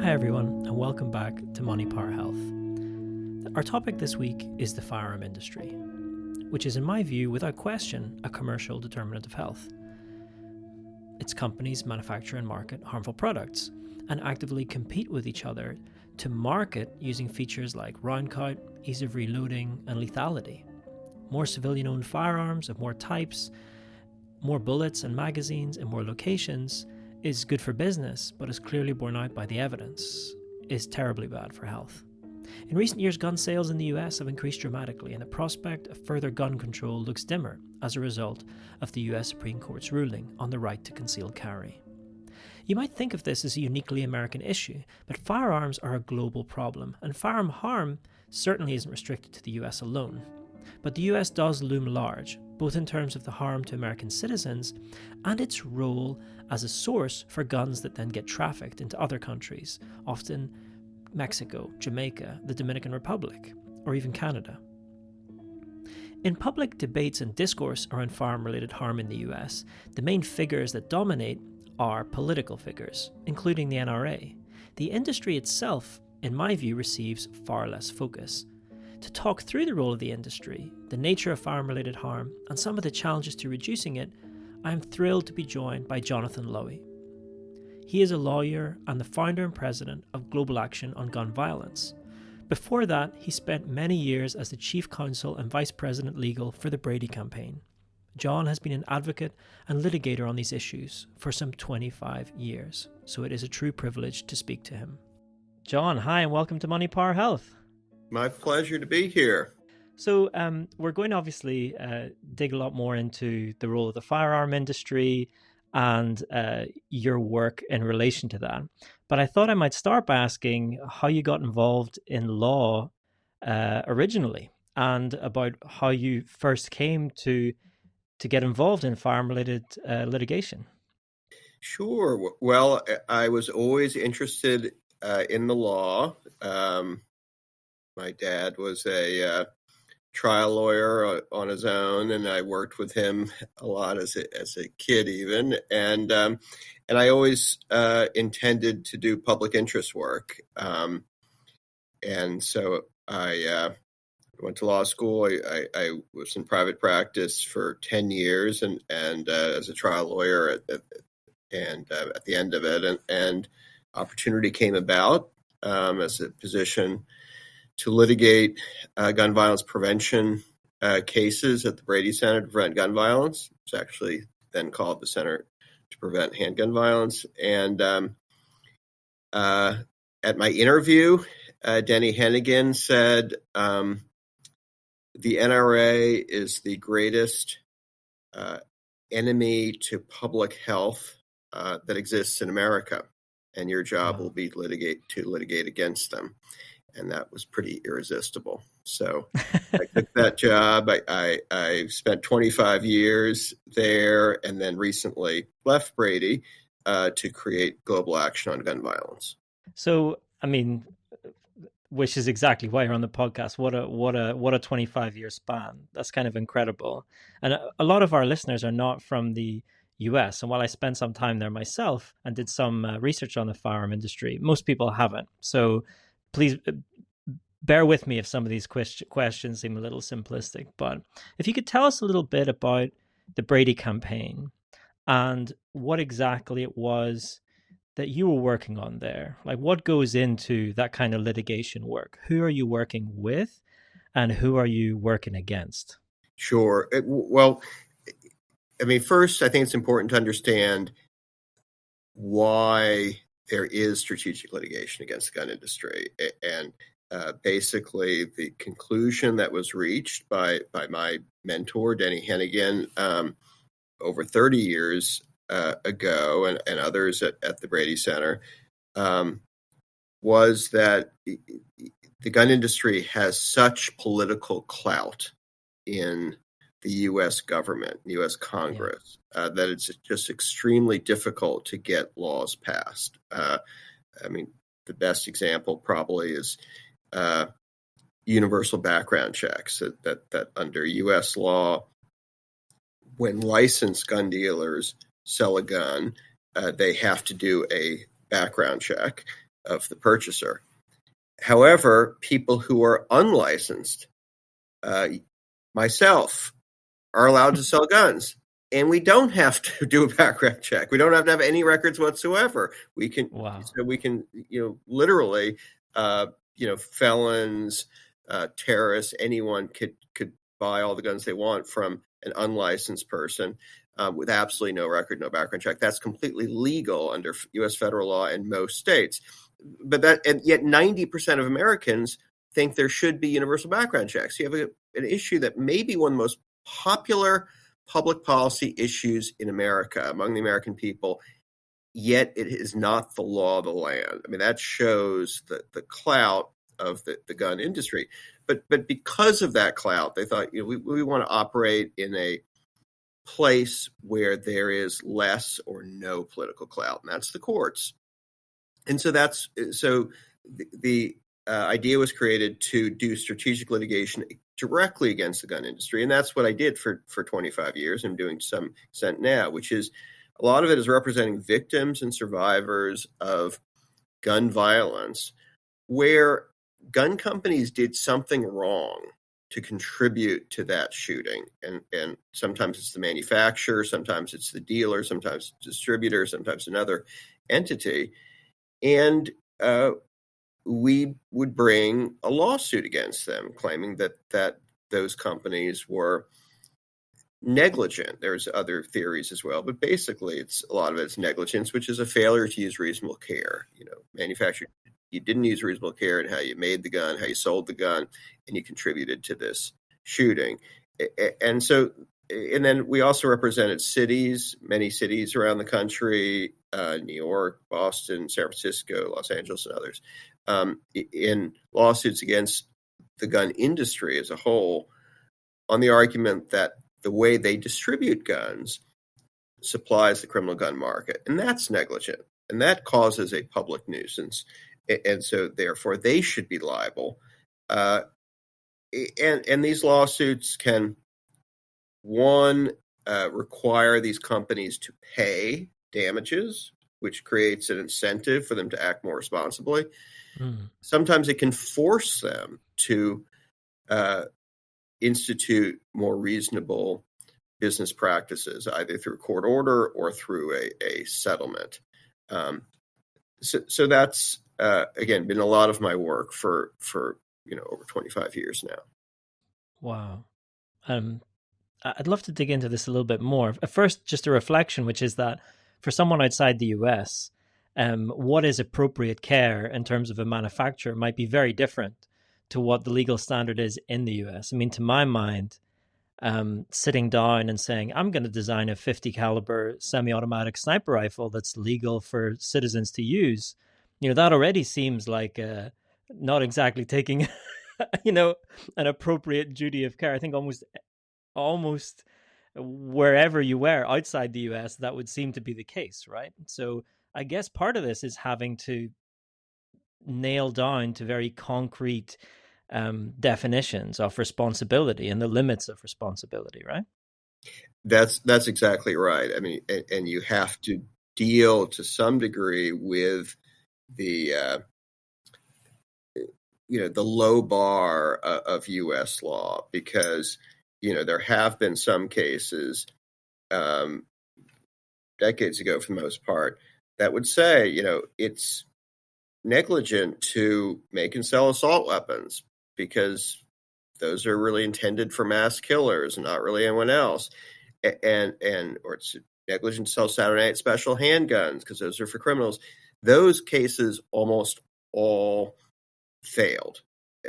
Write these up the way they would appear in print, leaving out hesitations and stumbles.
Hi everyone, and welcome back to Money Power Health. Our topic this week is the firearm industry, which is in my view, without question, a commercial determinant of health. Its companies manufacture and market harmful products and actively compete with each other to market using features like round count, ease of reloading, and lethality. More civilian-owned firearms of more types, more bullets and magazines in more locations is good for business, but is clearly borne out by the evidence, is terribly bad for health. In recent years, gun sales in the US have increased dramatically, and the prospect of further gun control looks dimmer as a result of the US Supreme Court's ruling on the right to concealed carry. You might think of this as a uniquely American issue, but firearms are a global problem, and firearm harm certainly isn't restricted to the US alone. But the US does loom large, both in terms of the harm to American citizens and its role as a source for guns that then get trafficked into other countries, often Mexico, Jamaica, the Dominican Republic, or even Canada. In public debates and discourse around firearm-related harm in the US, the main figures that dominate are political figures, including the NRA. The industry itself, in my view, receives far less focus. To talk through the role of the industry, the nature of firearm-related harm, and some of the challenges to reducing it, I am thrilled to be joined by Jonathan Lowy. He is a lawyer and the founder and president of Global Action on Gun Violence. Before that, he spent many years as the chief counsel and vice president legal for the Brady campaign. Jon has been an advocate and litigator on these issues for some 25 years, so it is a true privilege to speak to him. Jon, hi, and welcome to Money Power Health. My pleasure to be here. So we're going to obviously dig a lot more into the role of the firearm industry and your work in relation to that. But I thought I might start by asking how you got involved in law originally, and about how you first came to get involved in firearm-related litigation. Sure. Well, I was always interested in the law. My dad was a trial lawyer on his own, and I worked with him a lot as a kid, even. And I always intended to do public interest work. And so I went to law school. I was in private practice for 10 years, and as a trial lawyer at the end of it, and opportunity came about as a position to litigate gun violence prevention cases at the Brady Center to Prevent Gun Violence. It's actually then called the Center to Prevent Handgun Violence. And at my interview, Denny Hennigan said, the NRA is the greatest enemy to public health that exists in America, and your job will be to litigate against them. And that was pretty irresistible. So I took that job. I spent 25 years there, and then recently left Brady to create Global Action on Gun Violence. So, I mean, which is exactly why you're on the podcast. What a 25-year span. That's kind of incredible. And a lot of our listeners are not from the US. And while I spent some time there myself and did some research on the firearm industry, most people haven't. So please bear with me if some of these questions seem a little simplistic. But if you could tell us a little bit about the Brady campaign and what exactly it was that you were working on there. Like, what goes into that kind of litigation work? Who are you working with, and who are you working against? Sure. Well, I mean, first, I think it's important to understand why there is strategic litigation against the gun industry. And basically, the conclusion that was reached by my mentor, Denny Hennigan, over 30 years ago, and others at the Brady Center, was that the gun industry has such political clout in the U.S. government, the U.S. Congress, that it's just extremely difficult to get laws passed. I mean, the best example probably is universal background checks, that under U.S. law, when licensed gun dealers sell a gun, they have to do a background check. of the purchaser. However, people who are unlicensed, myself, are allowed to sell guns. And we don't have to do a background check. We don't have to have any records whatsoever. We can, literally, felons, terrorists, anyone could buy all the guns they want from an unlicensed person with absolutely no record, no background check. That's completely legal under U.S. federal law in most states. And yet 90% of Americans think there should be universal background checks. You have an issue that may be one of the most popular public policy issues in America among the American people, yet it is not the law of the land. I mean, that shows the clout of the gun industry. But because of that clout, they thought, we want to operate in a place where there is less or no political clout, and that's the courts. And so the idea was created to do strategic litigation directly against the gun industry. And that's what I did for 25 years. I'm doing to some extent now, which is a lot of it is representing victims and survivors of gun violence where gun companies did something wrong to contribute to that shooting. And sometimes it's the manufacturer, sometimes it's the dealer, sometimes it's the distributor, sometimes another entity. And we would bring a lawsuit against them, claiming that those companies were negligent. There's other theories as well, but basically a lot of it's negligence, which is a failure to use reasonable care. Manufacturer, you didn't use reasonable care in how you made the gun, how you sold the gun, and you contributed to this shooting. And then we also represented cities, many cities around the country, New York, Boston, San Francisco, Los Angeles, and others, in lawsuits against the gun industry as a whole on the argument that the way they distribute guns supplies the criminal gun market. And that's negligent. And that causes a public nuisance. And so, therefore, they should be liable. And these lawsuits can, one, require these companies to pay damages, which creates an incentive for them to act more responsibly. Sometimes it can force them to institute more reasonable business practices, either through court order or through a settlement. So that's, again, been a lot of my work for over 25 years now. Wow. I'd love to dig into this a little bit more. First, just a reflection, which is that for someone outside the US, what is appropriate care in terms of a manufacturer might be very different to what the legal standard is in the US. I mean, to my mind, sitting down and saying, I'm going to design a 50 caliber semi-automatic sniper rifle that's legal for citizens to use, that already seems like not exactly taking, an appropriate duty of care. I think almost wherever you were outside the US, that would seem to be the case, right? So I guess part of this is having to nail down to very concrete definitions of responsibility and the limits of responsibility, right? That's exactly right. I mean, and you have to deal to some degree with the low bar of U.S. law, because there have been some cases decades ago, for the most part, that would say it's negligent to make and sell assault weapons because those are really intended for mass killers and not really anyone else, or it's negligent to sell Saturday Night Special handguns because those are for criminals. Those cases almost all failed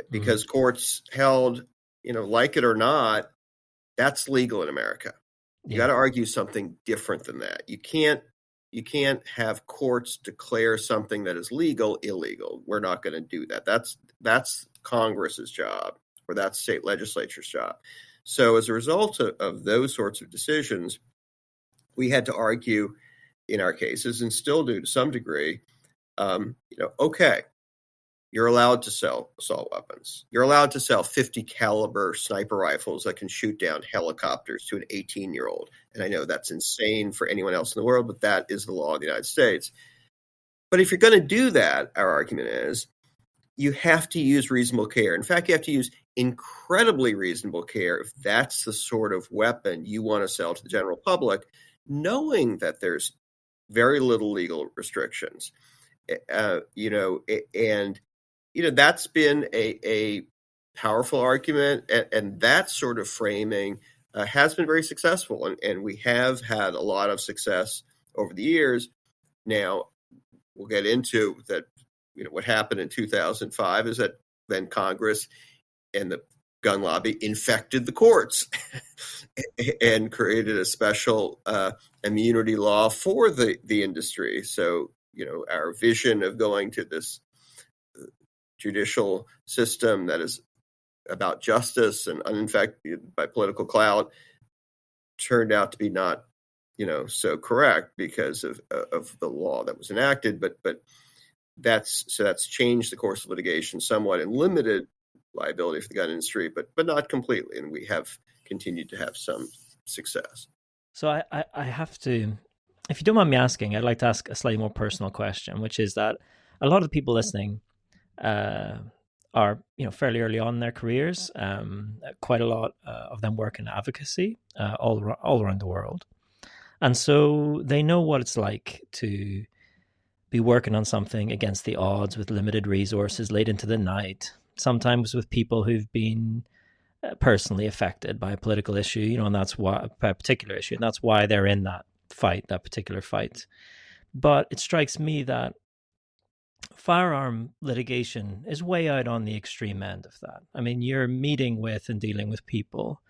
because courts held, like it or not, that's legal in America. You got to argue something different than that. You can't have courts declare something that is legal illegal. We're not going to do that. That's Congress's job, or that's state legislature's job. So as a result of those sorts of decisions, we had to argue in our cases, and still do to some degree, okay, you're allowed to sell assault weapons. You're allowed to sell 50 caliber sniper rifles that can shoot down helicopters to an 18-year-old. And I know that's insane for anyone else in the world, but that is the law of the United States. But if you're going to do that, our argument is, you have to use reasonable care. In fact, you have to use incredibly reasonable care if that's the sort of weapon you want to sell to the general public, knowing that there's very little legal restrictions. And that's been a powerful argument, and that sort of framing has been very successful, and we have had a lot of success over the years. Now, we'll get into that. What happened in 2005 is that then Congress and the gun lobby infected the courts and created a special immunity law for the industry. So, our vision of going to this judicial system that is about justice and uninfected by political clout turned out to be not, so correct because of the law that was enacted. But that's changed the course of litigation somewhat and limited liability for the gun industry, but not completely. And we have continued to have some success. So I have to, if you don't mind me asking, I'd like to ask a slightly more personal question, which is that a lot of the people listening are, fairly early on in their careers. Quite a lot of them work in advocacy all around the world. And so they know what it's like to be working on something against the odds with limited resources late into the night, sometimes with people who've been personally affected by a political issue, and that's why a particular issue, and that's why they're in that particular fight. But it strikes me that firearm litigation is way out on the extreme end of that. I mean, you're meeting with and dealing with people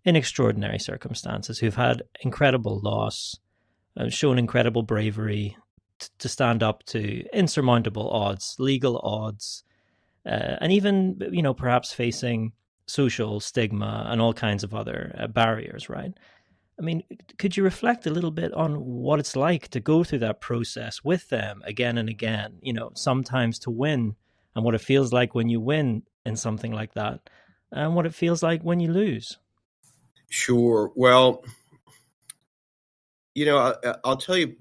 in extraordinary circumstances who've had incredible loss, shown incredible bravery to stand up to insurmountable odds, legal odds, and even, perhaps facing social stigma and all kinds of other barriers, right? I mean, could you reflect a little bit on what it's like to go through that process with them again and again, sometimes to win, and what it feels like when you win in something like that, and what it feels like when you lose? Sure. Well, I'll tell you,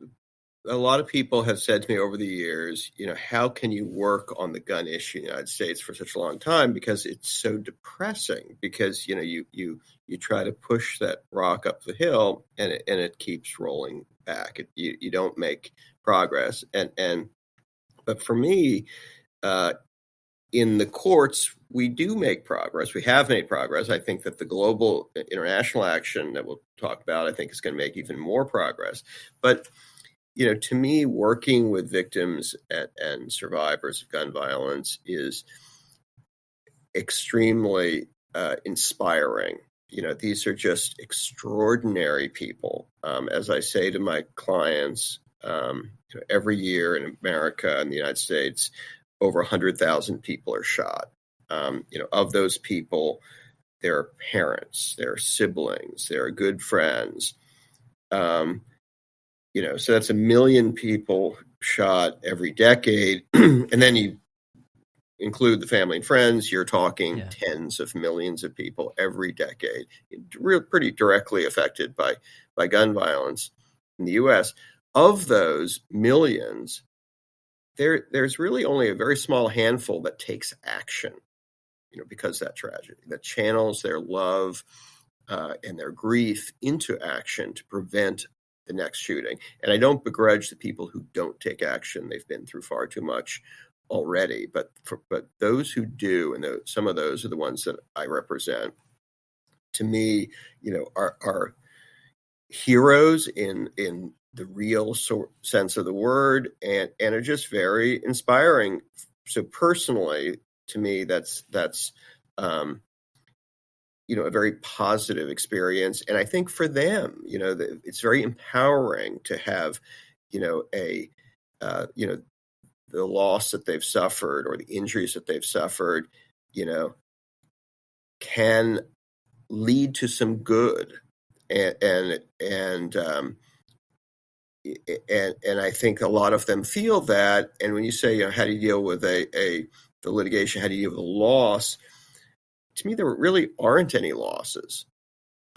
a lot of people have said to me over the years, how can you work on the gun issue in the United States for such a long time? Because it's so depressing, because, you try to push that rock up the hill and it keeps rolling back. You don't make progress. But for me, in the courts, we do make progress. We have made progress. I think that the global international action that we'll talk about, I think, is going to make even more progress. But to me, working with victims and survivors of gun violence is extremely inspiring. These are just extraordinary people. As I say to my clients, every year in America and the United States, over 100,000 people are shot. Of those people, there are parents, there are siblings, there are good friends. So that's 1 million people shot every decade. And then you include the family and friends, you're talking tens of millions of people every decade, pretty directly affected by gun violence in the U.S. Of those millions, there's really only a very small handful that takes action, because of that tragedy, that channels their love and their grief into action to prevent the next shooting. And I don't begrudge the people who don't take action. They've been through far too much already. But those who do, and some of those are the ones that I represent, to me, are heroes in the real sense of the word, and are just very inspiring. So personally, to me, that's a very positive experience. And I think for them, it's very empowering to have, the loss that they've suffered or the injuries that they've suffered, can lead to some good. And I think a lot of them feel that. And when you say, how do you deal with the litigation? How do you deal with the loss? To me, there really aren't any losses.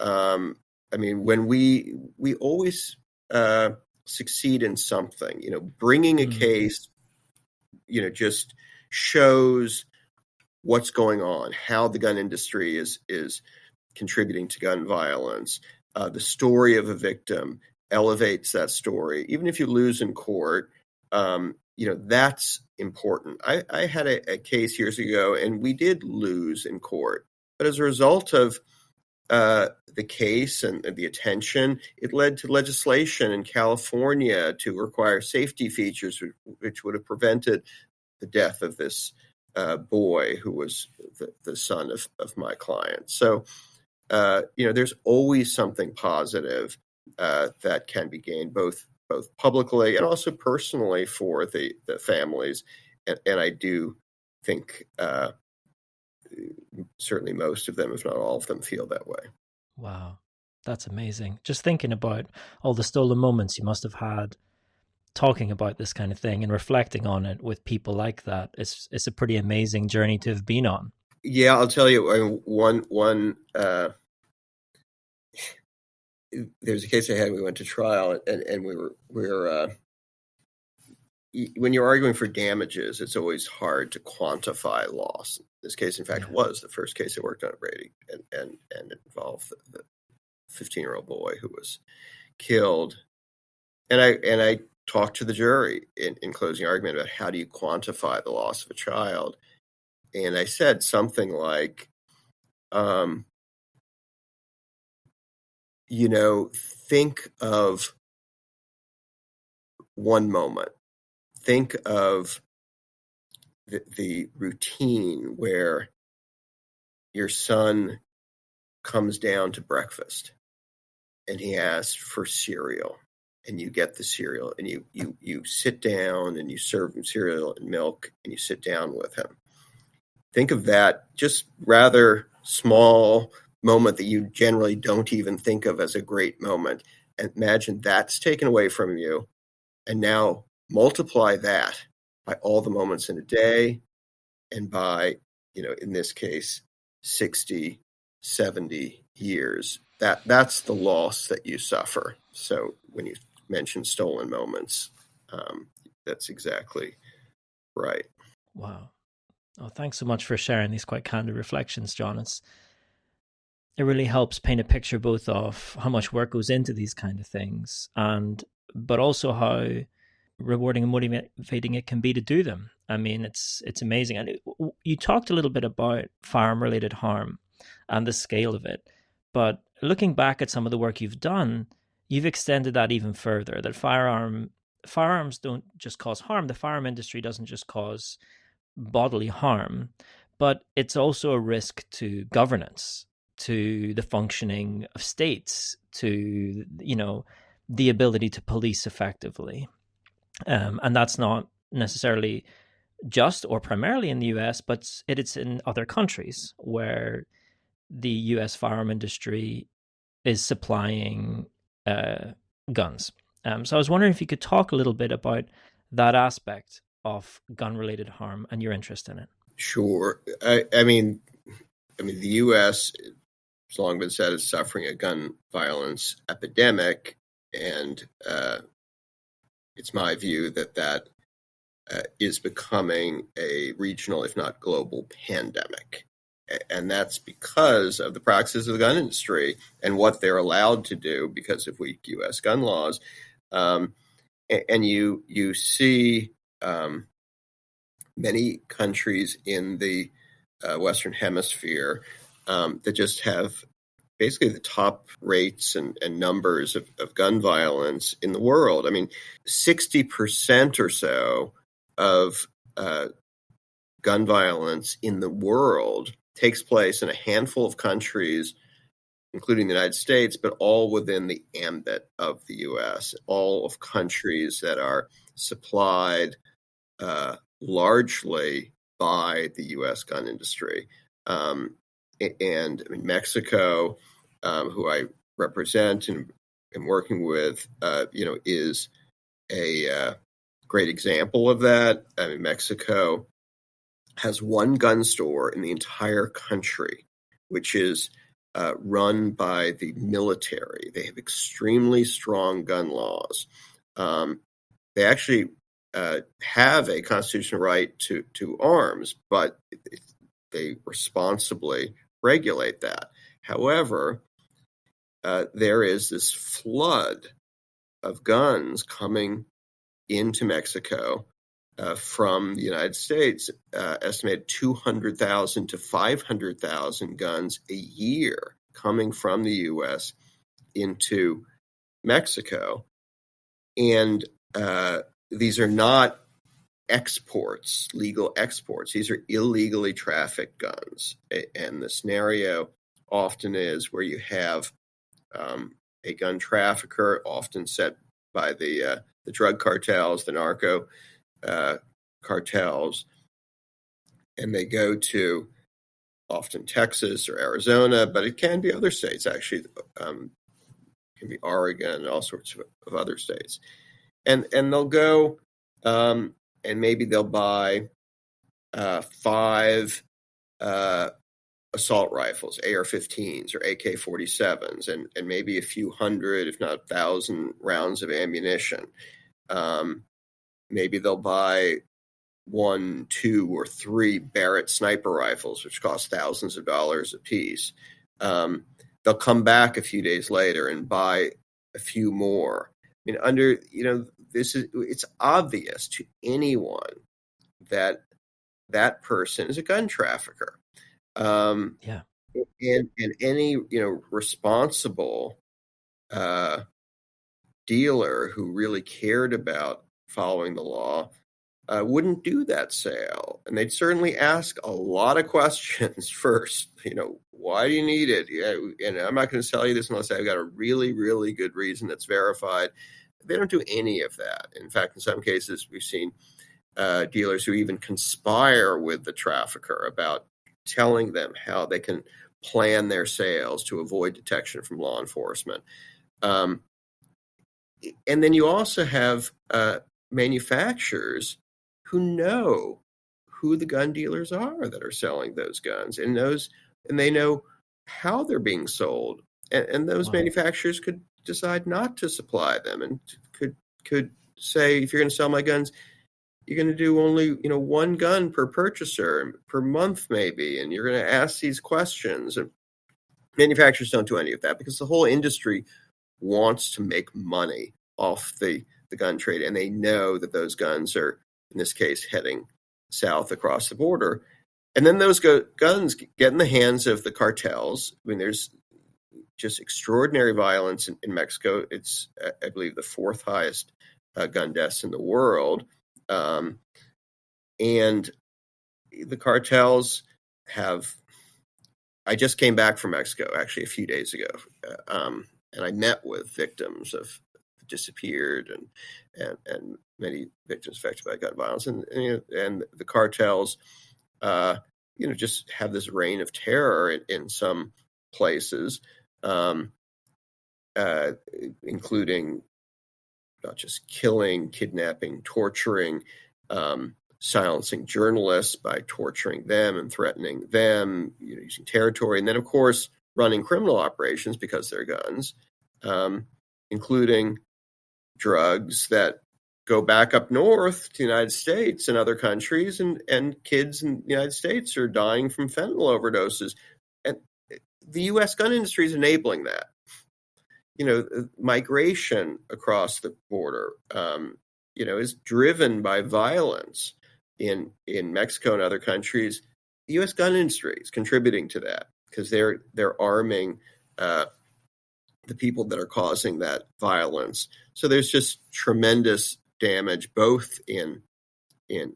I mean, when we always succeed in something. Bringing a Mm. case, just shows what's going on, how the gun industry is contributing to gun violence. The story of a victim elevates that story. Even if you lose in court, that's important. I had a case years ago, and we did lose in court. But as a result of the case and the attention, it led to legislation in California to require safety features, which would have prevented the death of this boy who was the son of my client. So, there's always something positive that can be gained, both publicly and also personally for the families. And I do think certainly most of them, if not all of them, feel that way. Wow, that's amazing. Just thinking about all the stolen moments you must have had talking about this kind of thing and reflecting on it with people like that. It's a pretty amazing journey to have been on. Yeah, I'll tell you one. There's a case I had. We went to trial, and we were when you're arguing for damages, it's always hard to quantify loss. This case, in fact, was the first case I worked on at Brady, and it involved the 15-year-old boy who was killed. And I talked to the jury in closing argument about how do you quantify the loss of a child. And I said something like, think of one moment. Think of the routine where your son comes down to breakfast and he asks for cereal, and you get the cereal, and you sit down and you serve him cereal and milk, and you sit down with him. Think of that just rather small moment that you generally don't even think of as a great moment. And imagine that's taken away from you. And now multiply that by all the moments in a day, and by, in this case, 60, 70 years. That's the loss that you suffer. So when you mention stolen moments, that's exactly right. Wow. Oh, thanks so much for sharing these quite candid reflections, Jon. It really helps paint a picture both of how much work goes into these kind of things, but also how rewarding and motivating it can be to do them. I mean, it's amazing. And you talked a little bit about firearm-related harm and the scale of it, but looking back at some of the work you've done, you've extended that even further. That firearms don't just cause harm. The firearm industry doesn't just cause bodily harm, but it's also a risk to governance, to the functioning of states, to the ability to police effectively. And that's not necessarily just or primarily in the US, but it's in other countries where the US firearm industry is supplying guns. So I was wondering if you could talk a little bit about that aspect of gun-related harm and your interest in it. Sure. I mean, the U.S. has long been said is suffering a gun violence epidemic, and it's my view that is becoming a regional, if not global, pandemic. And that's because of the practices of the gun industry and what they're allowed to do because of weak U.S. gun laws. And you see many countries in the Western Hemisphere that just have basically the top rates and numbers of gun violence in the world. I mean, 60% or so of gun violence in the world takes place in a handful of countries, including the United States, but all within the ambit of the U.S., all of countries that are supplied largely by the U.S. gun industry. And I mean, Mexico, who I represent and am working with, is a great example of that. I mean, Mexico has one gun store in the entire country, which is run by the military. They have extremely strong gun laws. They actually have a constitutional right to arms, but they responsibly regulate that. However, there is this flood of guns coming into Mexico from the United States, estimated 200,000 to 500,000 guns a year coming from the U.S. into Mexico. And these are not exports, legal exports. These are illegally trafficked guns. And the scenario often is where you have a gun trafficker, often set by the drug cartels, the narco cartels, and they go to often Texas or Arizona, but it can be other states, actually. Can be Oregon and all sorts of other states. And they'll go and maybe they'll buy 5 assault rifles, AR-15s or AK-47s, and maybe a few hundred, if not 1,000 rounds of ammunition. Maybe they'll buy 1, 2, or 3 Barrett sniper rifles, which cost thousands of dollars a piece. They'll come back a few days later and buy a few more. I mean, it's obvious to anyone that that person is a gun trafficker. And any responsible dealer who really cared about following the law wouldn't do that sale, and they'd certainly ask a lot of questions first. Why do you need it? And I'm not going to sell you this unless I've got a really, really good reason that's verified. They don't do any of that. In fact, in some cases, we've seen dealers who even conspire with the trafficker about telling them how they can plan their sales to avoid detection from law enforcement. And then you also have manufacturers who know who the gun dealers are that are selling those guns, and they know how they're being sold. And those manufacturers could decide not to supply them, and could say, if you're going to sell my guns, you're going to do only, 1 gun per purchaser per month, maybe, and you're going to ask these questions. And manufacturers don't do any of that because the whole industry wants to make money off the gun trade, and they know that those guns are, in this case, heading south across the border. And then those guns get in the hands of the cartels. I mean, there's just extraordinary violence in Mexico. It's, I believe, the 4th highest gun deaths in the world. And the cartels I just came back from Mexico, actually, a few days ago, and I met with victims of disappeared and many victims affected by gun violence. And the cartels, just have this reign of terror in some places, including not just killing, kidnapping, torturing, silencing journalists by torturing them and threatening them, using territory, and then, of course, running criminal operations because they're guns, including drugs that go back up north to the United States and other countries, and kids in the United States are dying from fentanyl overdoses. And the U.S. gun industry is enabling that. Migration across the border, is driven by violence in Mexico and other countries. The U.S. gun industry is contributing to that because they're arming the people that are causing that violence. So there's just tremendous damage both in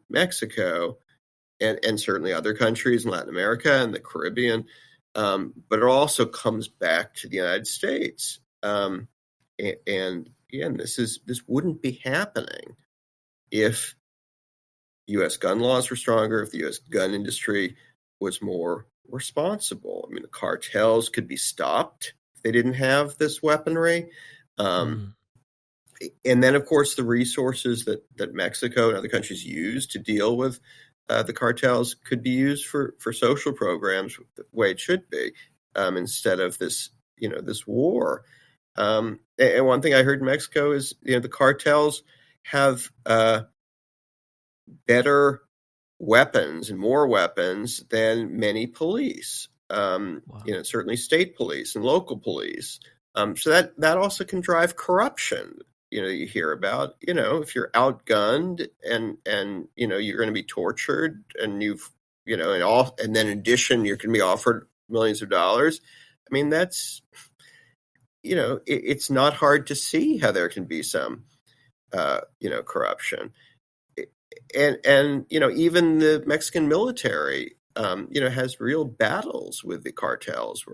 Mexico and certainly other countries in Latin America and the Caribbean, but it also comes back to the United States. And again, this wouldn't be happening if U.S. gun laws were stronger, if the U.S. gun industry was more responsible. I mean, the cartels could be stopped if they didn't have this weaponry. And then, of course, the resources that Mexico and other countries use to deal with the cartels could be used for social programs the way it should be, instead of this war. And one thing I heard in Mexico is, the cartels have better weapons and more weapons than many police. Wow. Certainly state police and local police. So that also can drive corruption. You hear about, if you're outgunned and you're going to be tortured and and then in addition, you're going to be offered millions of dollars. I mean, that's, it's not hard to see how there can be some, corruption. And even the Mexican military, has real battles with the cartels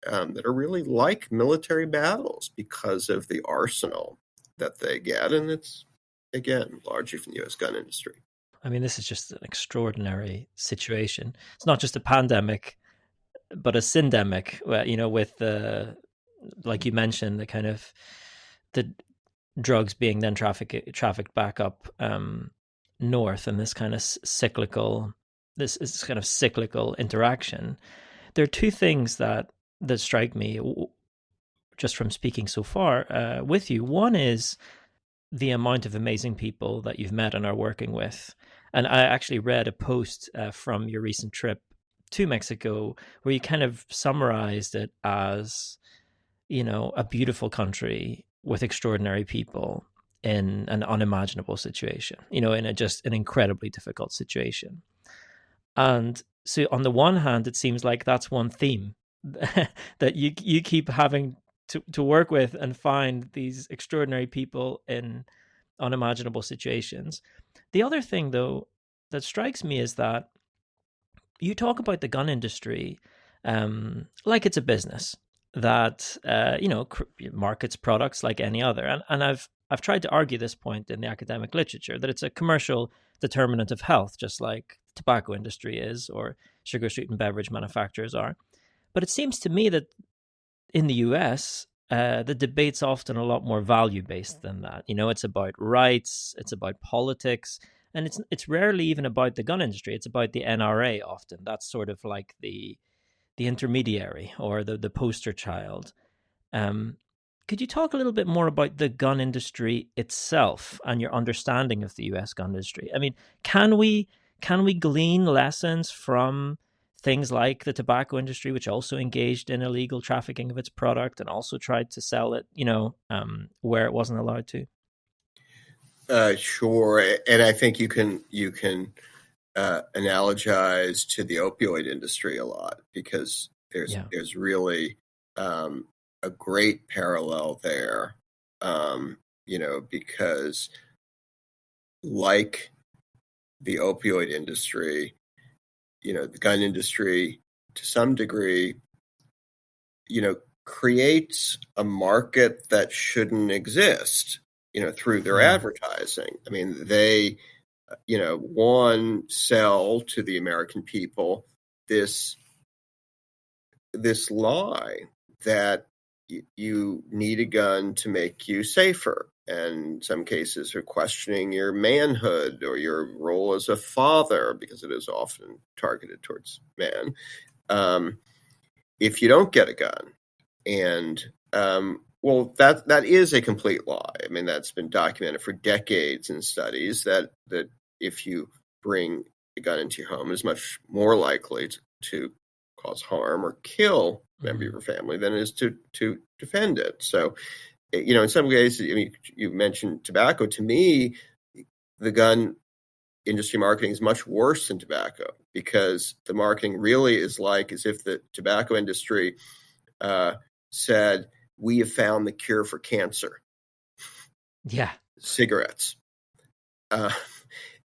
that are really like military battles because of the arsenal that they get. And it's, again, largely from the U.S. gun industry. I mean, this is just an extraordinary situation. It's not just a pandemic, but a syndemic, with the, like you mentioned, the kind of the drugs being then trafficked back up north, and this kind of cyclical interaction. There are two things that strike me just from speaking so far with you. One is the amount of amazing people that you've met and are working with. And I actually read a post from your recent trip to Mexico where you kind of summarized it as, a beautiful country with extraordinary people in an unimaginable situation, in an incredibly difficult situation. And so on the one hand, it seems like that's one theme that you keep having to work with and find these extraordinary people in unimaginable situations. The other thing, though, that strikes me is that you talk about the gun industry like it's a business that markets products like any other, and I've tried to argue this point in the academic literature, that it's a commercial determinant of health, just like the tobacco industry is, or sugar sweetened beverage manufacturers are. But it seems to me that in the US, the debate's often a lot more value-based than that. It's about rights, it's about politics, and it's rarely even about the gun industry. It's about the NRA often. That's sort of like the intermediary or the poster child. Could you talk a little bit more about the gun industry itself and your understanding of the US gun industry? I mean, can we glean lessons from things like the tobacco industry, which also engaged in illegal trafficking of its product and also tried to sell it, where it wasn't allowed to? Sure, and I think you can analogize to the opioid industry a lot, because there's really a great parallel there, because like the opioid industry, the gun industry, to some degree, creates a market that shouldn't exist, through their advertising. I mean, they, sell to the American people this lie that you need a gun to make you safer. And in some cases are questioning your manhood or your role as a father, because it is often targeted towards men, if you don't get a gun. And well, that is a complete lie. I mean, that's been documented for decades in studies that if you bring a gun into your home, is much more likely to cause harm or kill a member of your family than it is to defend it. So, in some cases, I mean, you mentioned tobacco. To me, the gun industry marketing is much worse than tobacco, because the marketing really is like as if the tobacco industry said, "We have found the cure for cancer." Yeah. Cigarettes.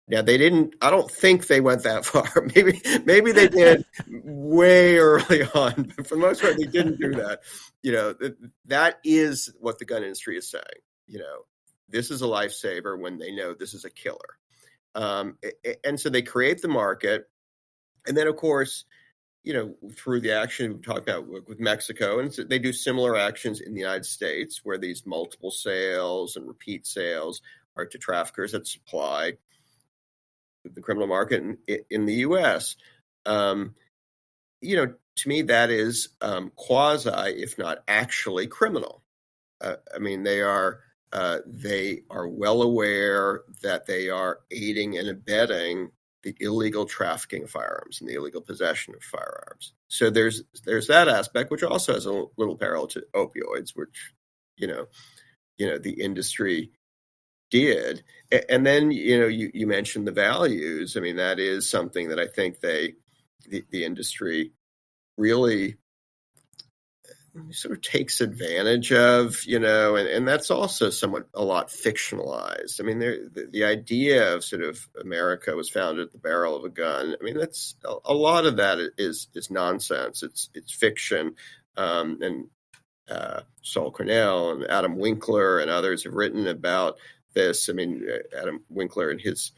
Now they didn't. I don't think they went that far. Maybe they did way early on, but for the most part, they didn't do that. That is what the gun industry is saying. This is a lifesaver when they know this is a killer, and so they create the market, and then of course, through the action we talked about with Mexico, and so they do similar actions in the United States, where these multiple sales and repeat sales are to traffickers that supply the criminal market in the U.S. To me, that is quasi, if not actually, criminal. I mean, they are well aware that they are aiding and abetting the illegal trafficking of firearms and the illegal possession of firearms. So there's that aspect, which also has a little parallel to opioids, which the industry did. And then you mentioned the values. I mean, that is something that I think the industry really sort of takes advantage of, and that's also a lot fictionalized. I mean, the idea of sort of America was founded at the barrel of a gun. I mean, that's a lot of that is nonsense. It's fiction, and Saul Cornell and Adam Winkler and others have written about this. I mean, Adam Winkler in his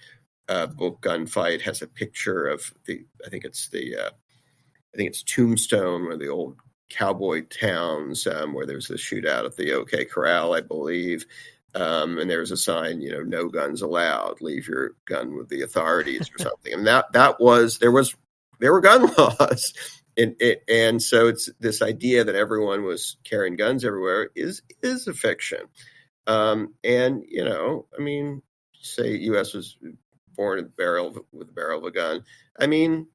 book Gunfight has a picture of I think it's Tombstone, where the old cowboy towns, where there's a shootout at the OK Corral, I believe. And there's a sign, no guns allowed, leave your gun with the authorities or something. And there were gun laws. And so it's this idea that everyone was carrying guns everywhere is a fiction. And, I mean, say U.S. was born with the barrel of a gun. I mean,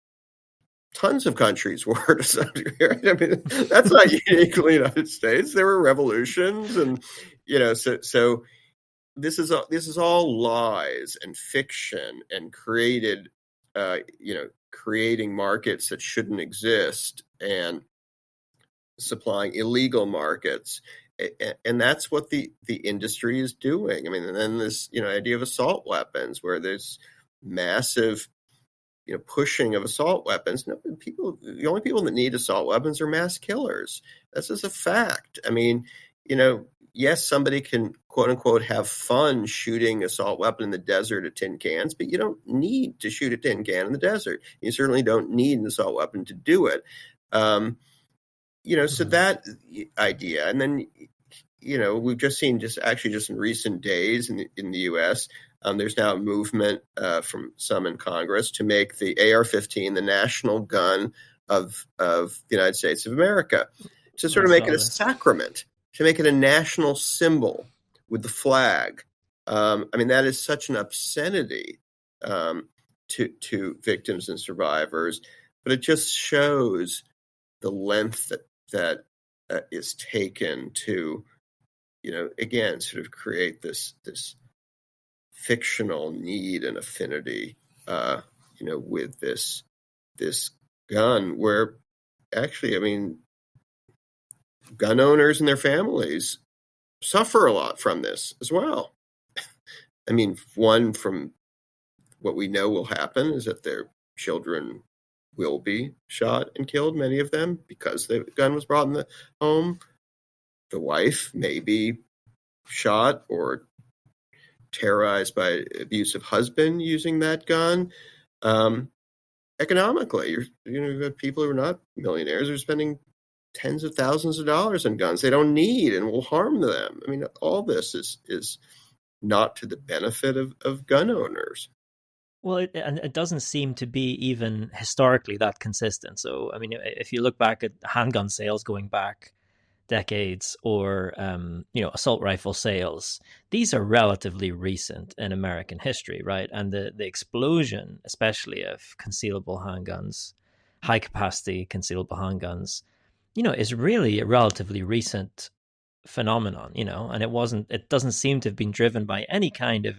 tons of countries were to some degree. Right? I mean, that's not unique to the United States. There were revolutions, and so this is all lies and fiction and created, creating markets that shouldn't exist and supplying illegal markets, and that's what the industry is doing. I mean, and then this idea of assault weapons, where there's massive pushing of assault weapons. No, the only people that need assault weapons are mass killers. This is a fact. I mean, yes, somebody can quote unquote have fun shooting assault weapon in the desert at tin cans, but you don't need to shoot a tin can in the desert. You certainly don't need an assault weapon to do it. So that idea, and then we've just seen just in recent days in the U.S. There's now a movement from some in Congress to make the AR-15 the national gun of the United States of America, to sort of make it a sacrament, to make it a national symbol with the flag. I mean, that is such an obscenity to victims and survivors, but it just shows the length that is taken to, again, sort of create this fictional need and affinity, with this gun, where actually, I mean, gun owners and their families suffer a lot from this as well. I mean, one, from what we know will happen is that their children will be shot and killed, many of them, because the gun was brought in the home. The wife may be shot or terrorized by abusive husband using that gun. Economically, you've got people who are not millionaires who are spending tens of thousands of dollars on guns they don't need and will harm them. I mean, all this is not to the benefit of gun owners. Well, it doesn't seem to be even historically that consistent. So, I mean, if you look back at handgun sales going back decades, or assault rifle sales, these are relatively recent in American history, right? And the explosion, especially of concealable handguns, high capacity concealable handguns, is really a relatively recent phenomenon, and it doesn't seem to have been driven by any kind of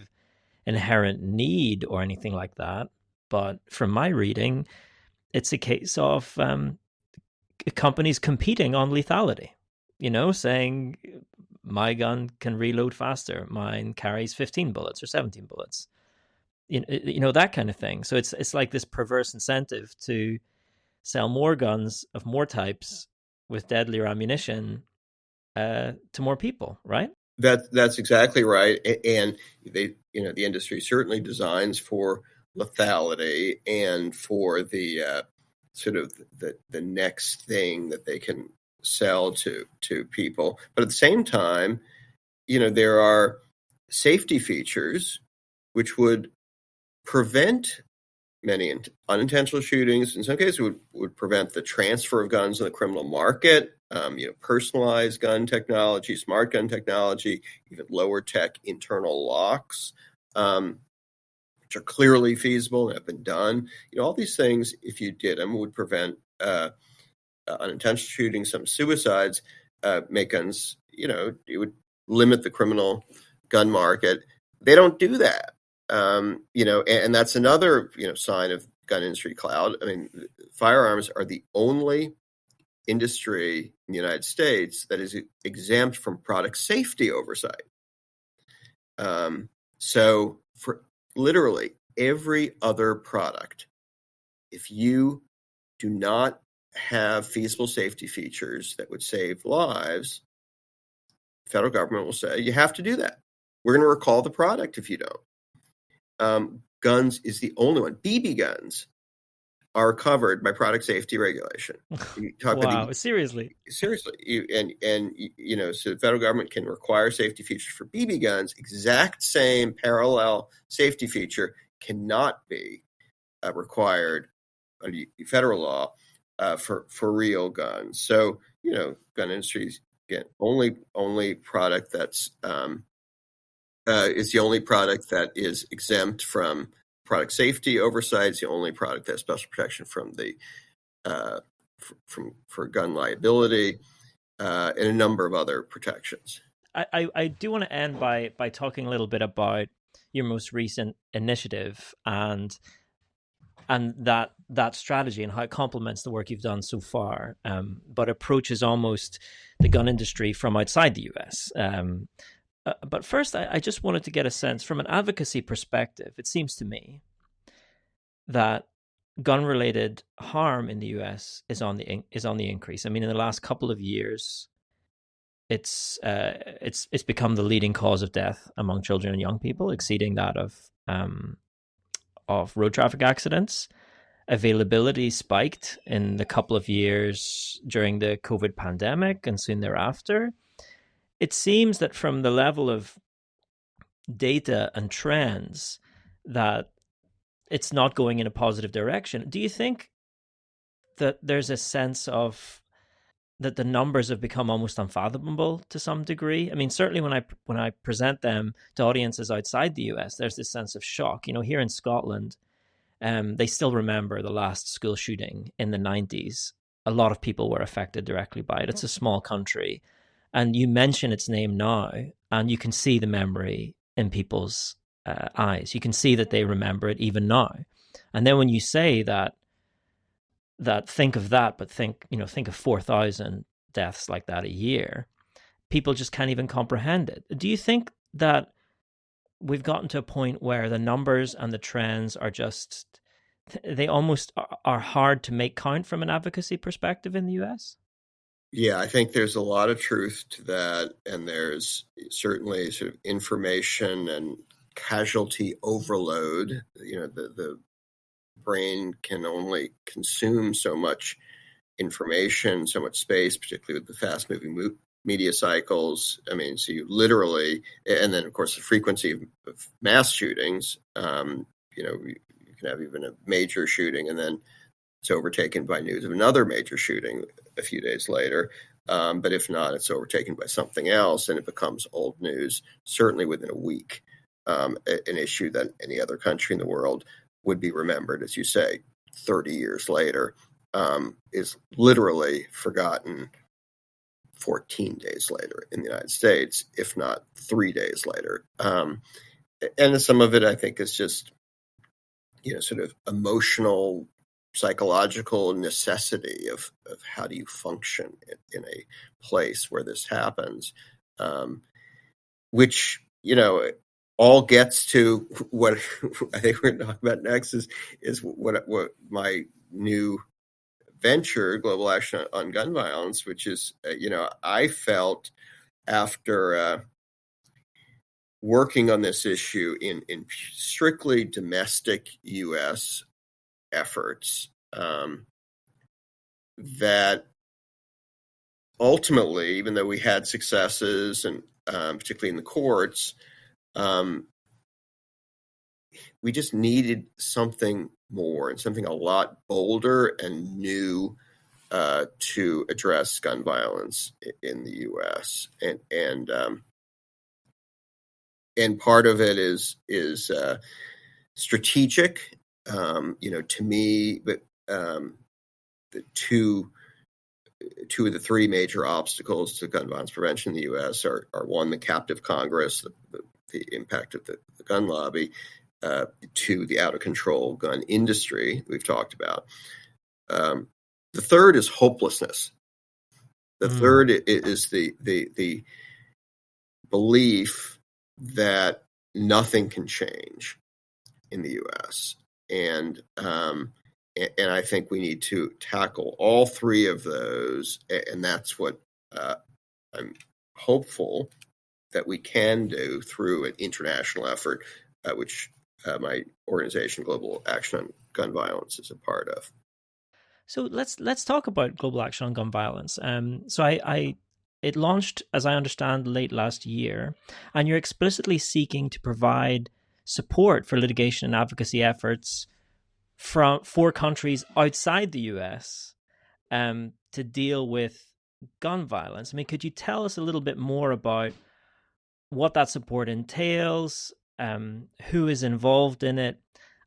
inherent need or anything like that. But from my reading, it's a case of companies competing on lethality. Saying my gun can reload faster, mine carries 15 bullets or 17 bullets, that kind of thing. So it's like this perverse incentive to sell more guns of more types with deadlier ammunition to more people, right? That's exactly right. And the industry certainly designs for lethality and for the sort of the next thing that they can sell to people. But at the same time, there are safety features which would prevent many unintentional shootings. In some cases, would prevent the transfer of guns in the criminal market. personalized gun technology, smart gun technology, even lower tech internal locks, which are clearly feasible and have been done. All these things, if you did them, would prevent unintentional shootings, some suicides, make guns, it would limit the criminal gun market. They don't do that. And that's another, sign of gun industry cloud. I mean, firearms are the only industry in the United States that is exempt from product safety oversight. So for literally every other product, if you do not have feasible safety features that would save lives, the federal government will say, you have to do that. We're going to recall the product if you don't. Guns is the only one. BB guns are covered by product safety regulation. Wow, seriously? Seriously. So the federal government can require safety features for BB guns. Exact same parallel safety feature cannot be required under federal law for real guns. So, gun industries, again, only product that's is the only product that is exempt from product safety oversight. It's the only product that has special protection from the for gun liability and a number of other protections. I do want to end by talking a little bit about your most recent initiative and that strategy and how it complements the work you've done so far, but approaches almost the gun industry from outside the US. But first, I just wanted to get a sense from an advocacy perspective. It seems to me that gun-related harm in the US is on the increase. I mean, in the last couple of years, it's become the leading cause of death among children and young people, exceeding that of road traffic accidents. Availability spiked in the couple of years during the COVID pandemic and soon thereafter. It seems that from the level of data and trends that it's not going in a positive direction. Do you think that there's a sense of that the numbers have become almost unfathomable to some degree? I mean, certainly when I present them to audiences outside the US, there's this sense of shock. Here in Scotland, they still remember the last school shooting in the 90s. A lot of people were affected directly by it. It's a small country. And you mention its name now, and you can see the memory in people's eyes. You can see that they remember it even now. And then when you say that think of that, but think of 4,000 deaths like that a year, people just can't even comprehend it. Do you think that we've gotten to a point where the numbers and the trends are just, they almost are hard to make count from an advocacy perspective in the US? Yeah, I think there's a lot of truth to that, and there's certainly sort of information and casualty overload. The brain can only consume so much information, so much space, particularly with the fast-moving media cycles. I mean, so you literally, and then of course the frequency of mass shootings. You can have even a major shooting, and then it's overtaken by news of another major shooting a few days later. But if not, it's overtaken by something else, and it becomes old news, certainly within a week. An issue that any other country in the world would be remembered, as you say, 30 years later, is literally forgotten 14 days later in the United States, if not 3 days later. And some of it, I think, is just, sort of emotional, psychological necessity of how do you function in a place where this happens, which, all gets to what I think we're going to talk about next is what my new venture, Global Action on Gun Violence, which is, I felt after working on this issue in strictly domestic U.S. efforts, that ultimately, even though we had successes, and particularly in the courts, we just needed something more and something a lot bolder and new to address gun violence in the U.S. And part of it is strategic. To me, but the two of the three major obstacles to gun violence prevention in the U.S. are one, the captive Congress, the impact of the gun lobby, two, the out of control gun industry we've talked about. The third is hopelessness. The third is the belief that nothing can change in the U.S. And I think we need to tackle all three of those, and that's what I'm hopeful that we can do through an international effort, which my organization, Global Action on Gun Violence, is a part of. So let's talk about Global Action on Gun Violence. It launched, as I understand, late last year, and you're explicitly seeking to provide support for litigation and advocacy efforts for countries outside the US to deal with gun violence. I mean, could you tell us a little bit more about what that support entails, who is involved in it,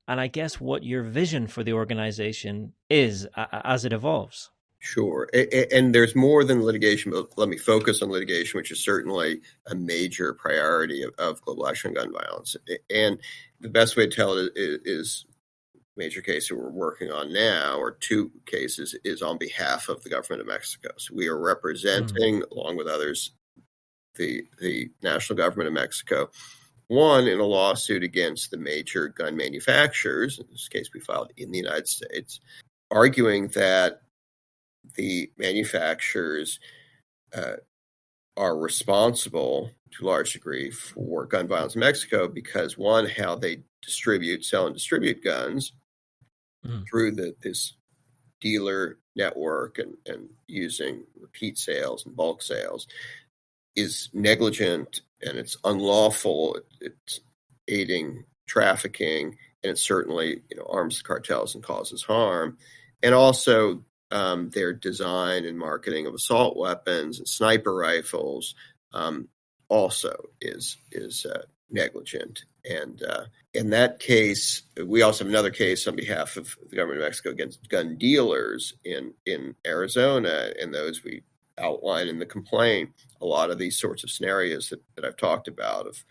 and I guess what your vision for the organization is as it evolves? Sure. And there's more than litigation, but let me focus on litigation, which is certainly a major priority of Global Action on Gun Violence. And the best way to tell it is major case that we're working on now, or two cases, is on behalf of the government of Mexico. So we are representing, along with others, the national government of Mexico, one, in a lawsuit against the major gun manufacturers, in this case we filed in the United States, arguing that the manufacturers are responsible to a large degree for gun violence in Mexico because, one, how they sell and distribute guns through this dealer network and using repeat sales and bulk sales is negligent, and it's unlawful. It's aiding trafficking, and it certainly arms the cartels and causes harm. And also their design and marketing of assault weapons and sniper rifles also is negligent. And in that case, we also have another case on behalf of the government of Mexico against gun dealers in Arizona, and those we outline in the complaint. A lot of these sorts of scenarios that I've talked about of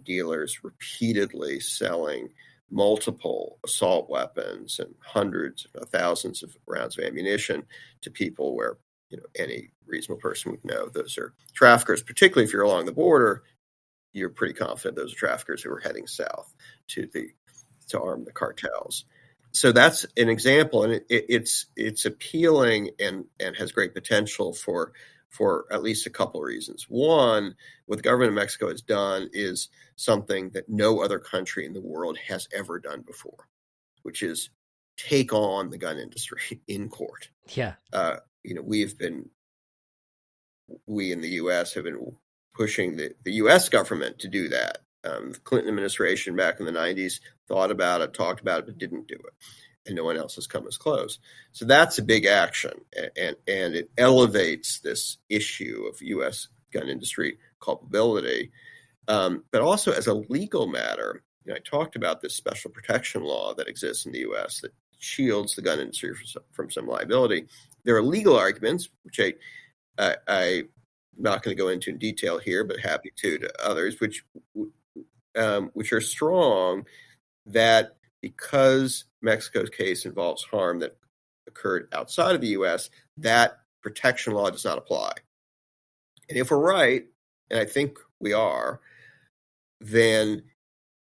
dealers repeatedly selling multiple assault weapons and hundreds, if not thousands of rounds of ammunition to people where any reasonable person would know those are traffickers. Particularly if you're along the border, you're pretty confident those are traffickers who are heading south to arm the cartels. So that's an example, and it's appealing and has great potential for at least a couple of reasons. One, what the government of Mexico has done is something that no other country in the world has ever done before, which is take on the gun industry in court. Yeah. We in the U.S. have been pushing the U.S. government to do that. The Clinton administration back in the 90s thought about it, talked about it, but didn't do it. And no one else has come as close. So that's a big action, and it elevates this issue of U.S. gun industry culpability. But also as a legal matter, I talked about this special protection law that exists in the U.S. that shields the gun industry from some liability. There are legal arguments, which I'm not going to go into in detail here, but happy to others, which are strong, that because Mexico's case involves harm that occurred outside of the U.S., that protection law does not apply. And if we're right, and I think we are, then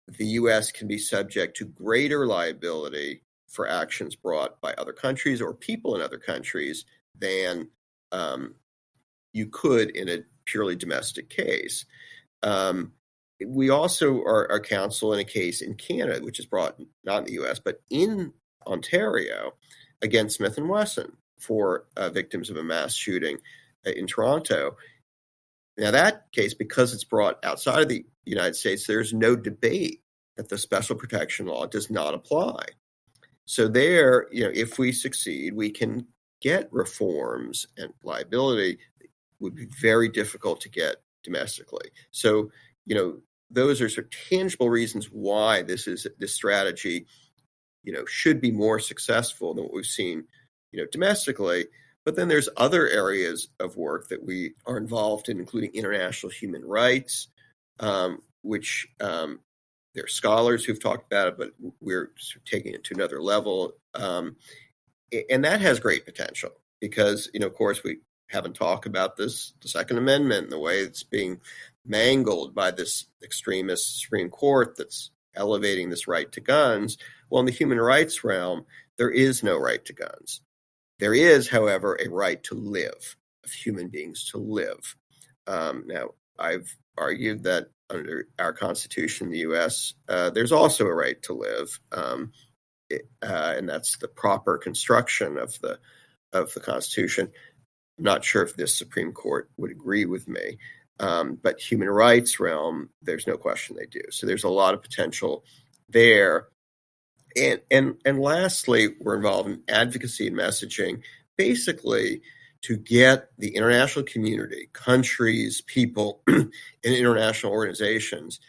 the U.S. can be subject to greater liability for actions brought by other countries or people in other countries than you could in a purely domestic case. We also are counsel in a case in Canada, which is brought not in the U.S., but in Ontario against Smith & Wesson for victims of a mass shooting in Toronto. Now that case, because it's brought outside of the United States, there's no debate that the special protection law does not apply. So there, if we succeed, we can get reforms and liability would be very difficult to get domestically. So, those are sort of tangible reasons why this strategy, should be more successful than what we've seen, domestically. But then there's other areas of work that we are involved in, including international human rights, which there are scholars who've talked about it, but we're sort of taking it to another level. And that has great potential because, of course, we haven't talked about the Second Amendment and the way it's being mangled by this extremist Supreme Court that's elevating this right to guns. Well, in the human rights realm, there is no right to guns. There is, however, a right to live, of human beings to live. Now, I've argued that under our Constitution in the U.S., there's also a right to live, and that's the proper construction of the Constitution. I'm not sure if this Supreme Court would agree with me, but human rights realm, there's no question they do. So there's a lot of potential there. And lastly, we're involved in advocacy and messaging, basically to get the international community, countries, people, and international organizations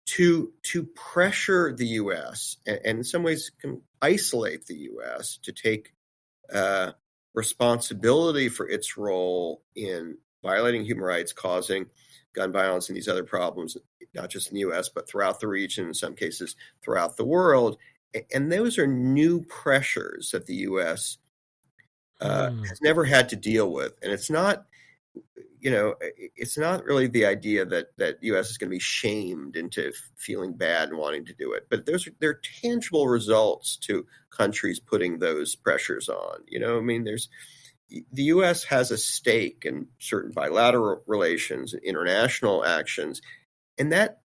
to pressure the U.S. and in some ways can isolate the U.S. to take responsibility for its role in violating human rights, causing gun violence and these other problems, not just in the U.S., but throughout the region, in some cases throughout the world. And those are new pressures that the U.S. Has never had to deal with. And it's not, it's not really the idea that the U.S. is going to be shamed into feeling bad and wanting to do it. But there are tangible results to countries putting those pressures on. The U.S. has a stake in certain bilateral relations and international actions, and that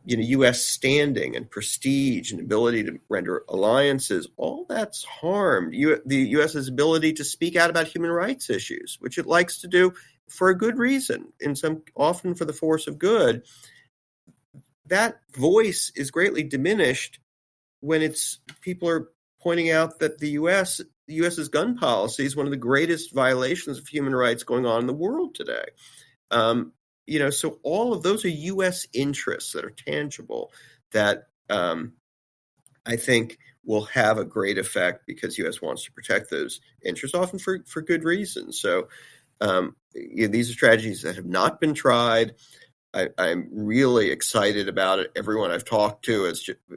U.S. standing and prestige and ability to render alliances, all that's harmed the U.S.'s ability to speak out about human rights issues, which it likes to do for a good reason, often for the force of good. That voice is greatly diminished when people are pointing out that the U.S.'s gun policy is one of the greatest violations of human rights going on in the world today. So all of those are U.S. interests that are tangible that I think will have a great effect because U.S. wants to protect those interests, often for good reasons. So these are strategies that have not been tried. I'm really excited about it. Everyone I've talked to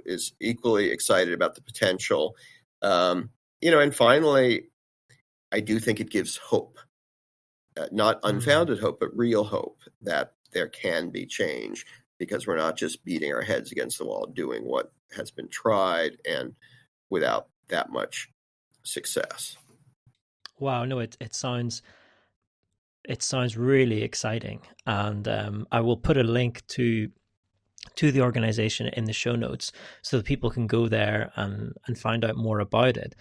is equally excited about the potential. And finally, I do think it gives hope. Not unfounded hope, but real hope that there can be change because we're not just beating our heads against the wall, doing what has been tried and without that much success. Wow, no, it sounds really exciting, and I will put a link to the organization in the show notes so that people can go there and find out more about it.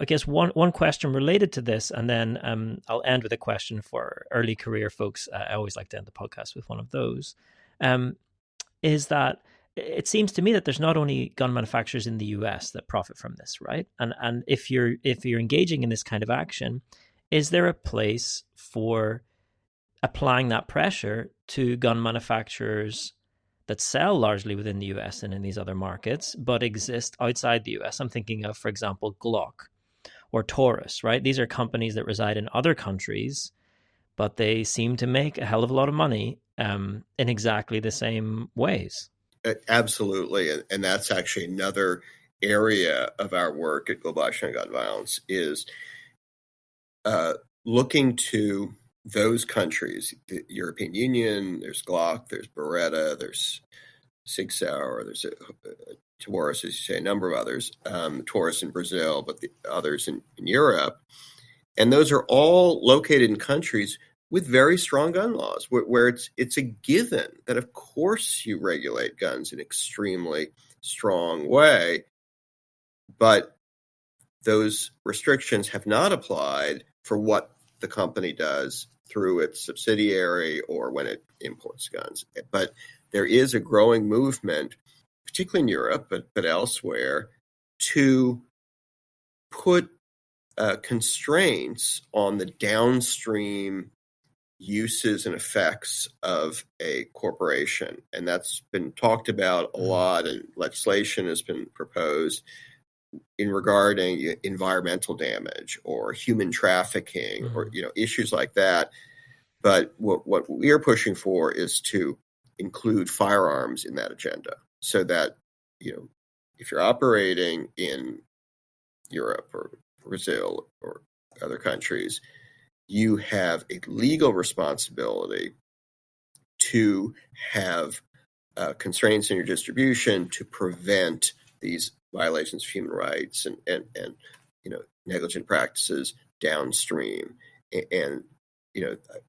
I guess one question related to this, and then I'll end with a question for early career folks. I always like to end the podcast with one of those. Is that it seems to me that there's not only gun manufacturers in the US that profit from this, right? And if you're engaging in this kind of action, is there a place for applying that pressure to gun manufacturers that sell largely within the US and in these other markets, but exist outside the US? I'm thinking of, for example, Glock or Taurus, right? These are companies that reside in other countries, but they seem to make a hell of a lot of money in exactly the same ways. Absolutely. And that's actually another area of our work at Global Action on Gun Violence is looking to those countries, the European Union, there's Glock, there's Beretta, there's Sig Sauer, there's Taurus, as you say, a number of others, Taurus in Brazil, but the others in Europe. And those are all located in countries with very strong gun laws, where it's a given that, of course, you regulate guns in an extremely strong way. But those restrictions have not applied for what the company does through its subsidiary or when it imports guns. But there is a growing movement, particularly in Europe, but elsewhere, to put constraints on the downstream uses and effects of a corporation. And that's been talked about a lot, and legislation has been proposed in regarding environmental damage or human trafficking or issues like that. But what we are pushing for is to include firearms in that agenda, so that if you're operating in Europe or Brazil or other countries, you have a legal responsibility to have constraints in your distribution to prevent these violations of human rights and negligent practices downstream. And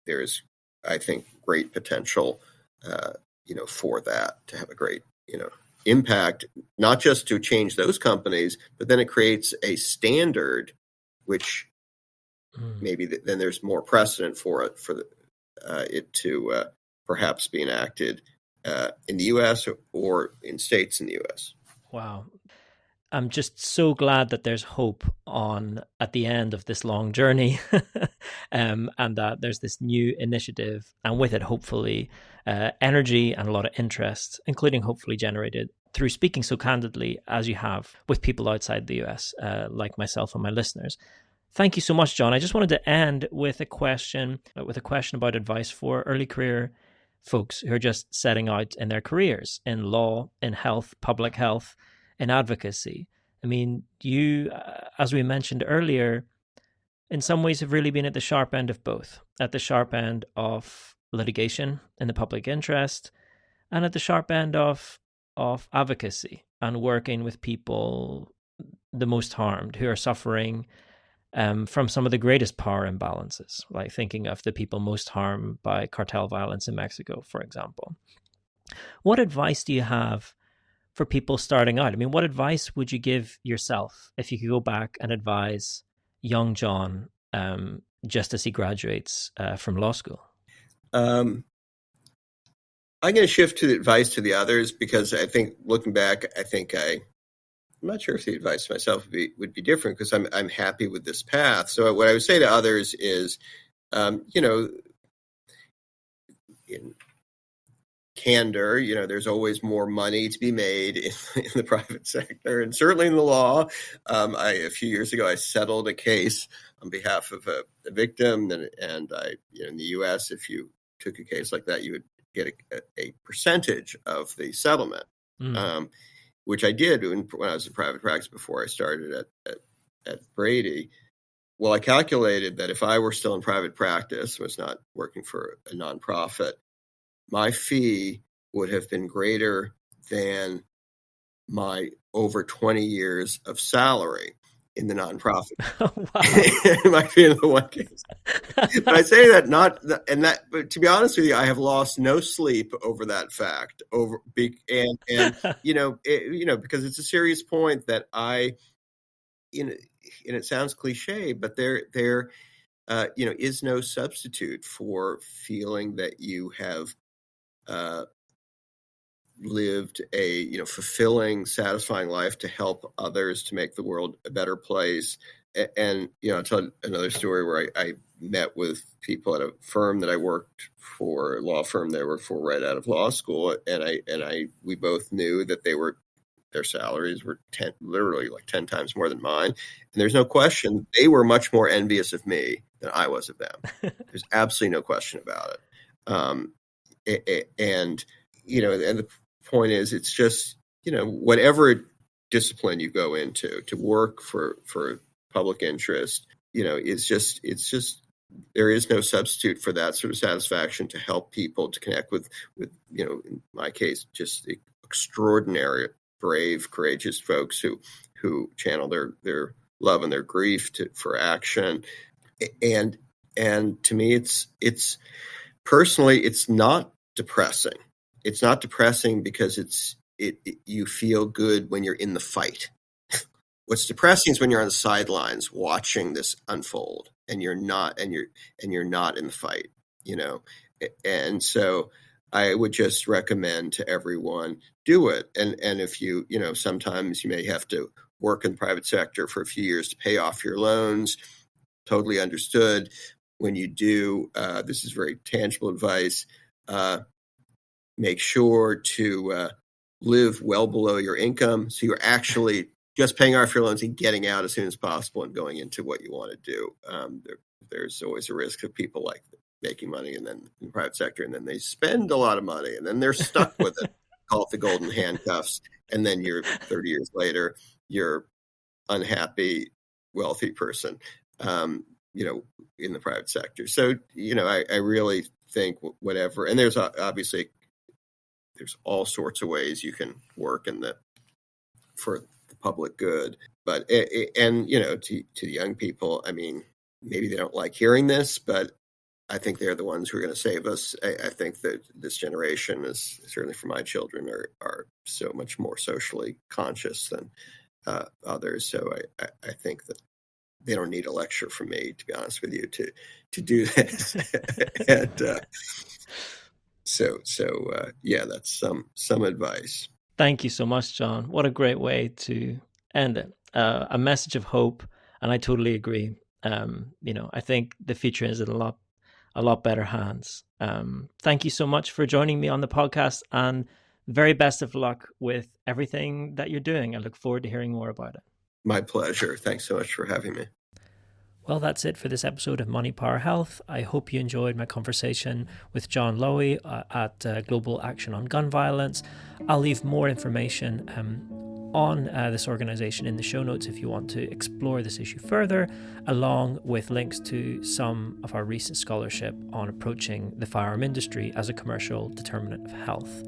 there's, I think, great potential for that to have a great impact, not just to change those companies, but then it creates a standard which maybe then there's more precedent for it, it to perhaps be enacted in the U.S. or in states in the U.S. Wow. I'm just so glad that there's hope at the end of this long journey, and that there's this new initiative, and with it, hopefully, energy and a lot of interest, including hopefully generated through speaking so candidly as you have with people outside the US, like myself and my listeners. Thank you so much, Jon. I just wanted to end with a question about advice for early career folks who are just setting out in their careers in law, in health, public health, in advocacy. I mean, you, as we mentioned earlier, in some ways have really been at the sharp end of both, at the sharp end of litigation in the public interest, and at the sharp end of advocacy and working with people the most harmed, who are suffering from some of the greatest power imbalances, like thinking of the people most harmed by cartel violence in Mexico, for example. What advice do you have for people starting out? I mean, what advice would you give yourself if you could go back and advise young Jon just as he graduates from law school? I'm going to shift to the advice to the others, because I think, looking back, I'm not sure if the advice to myself would be different, because I'm happy with this path. So what I would say to others is, in candor, there's always more money to be made in the private sector, and certainly in the law. A few years ago, I settled a case on behalf of a victim, and in the U.S., if you took a case like that, you would get a percentage of the settlement. Which I did when I was in private practice before I started at Brady. Well, I calculated that if I were still in private practice, was not working for a nonprofit, my fee would have been greater than my over 20 years of salary in the nonprofit. It might be in the one case. But I say that but to be honest with you, I have lost no sleep over that fact. Because it's a serious point that and it sounds cliche, but there is no substitute for feeling that you have lived a fulfilling, satisfying life to help others, to make the world a better place. And I'll tell another story where I met with people at a firm that I worked for, a law firm that I worked for right out of law school, and we both knew that their salaries were literally like 10 times more than mine. And there's no question they were much more envious of me than I was of them. There's absolutely no question about it. And the point is, it's just, whatever discipline you go into to work for public interest, it's just there is no substitute for that sort of satisfaction to help people, to connect with in my case, just extraordinary, brave, courageous folks who channel their love and their grief for action. And to me, it's personally, it's not depressing. It's not depressing because you feel good when you're in the fight. What's depressing is when you're on the sidelines watching this unfold and you're not in the fight, And so I would just recommend to everyone, do it. And if sometimes you may have to work in the private sector for a few years to pay off your loans. Totally understood. When you do, this is very tangible advice, make sure to live well below your income. So you're actually just paying off your loans and getting out as soon as possible and going into what you want to do. There's always a risk of people like making money and then in the private sector, and then they spend a lot of money and then they're stuck with it. Call it the golden handcuffs. And then you're 30 years later, you're unhappy, wealthy person, in the private sector. So, I really think whatever, and there's obviously, there's all sorts of ways you can work for the public good. But, to the young people, I mean, maybe they don't like hearing this, but I think they're the ones who are going to save us. I think that this generation is, certainly for my children, are so much more socially conscious than others. So I think that they don't need a lecture from me, to be honest with you, to do this. And that's some advice. Thank you so much, Jon. What a great way to end it. A message of hope, and I totally agree. I think the future is in a lot better hands. Thank you so much for joining me on the podcast, and very best of luck with everything that you're doing. I look forward to hearing more about it. My pleasure. Thanks so much for having me. Well, that's it for this episode of Money Power Health. I hope you enjoyed my conversation with Jon Lowy at Global Action on Gun Violence. I'll leave more information on this organization in the show notes if you want to explore this issue further, along with links to some of our recent scholarship on approaching the firearm industry as a commercial determinant of health.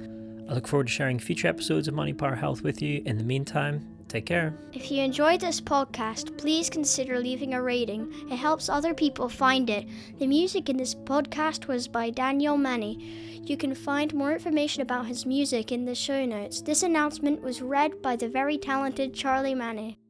I look forward to sharing future episodes of Money Power Health with you. In the meantime, take care. If you enjoyed this podcast, please consider leaving a rating. It helps other people find it. The music in this podcast was by Daniel Manny. You can find more information about his music in the show notes. This announcement was read by the very talented Charlie Manny.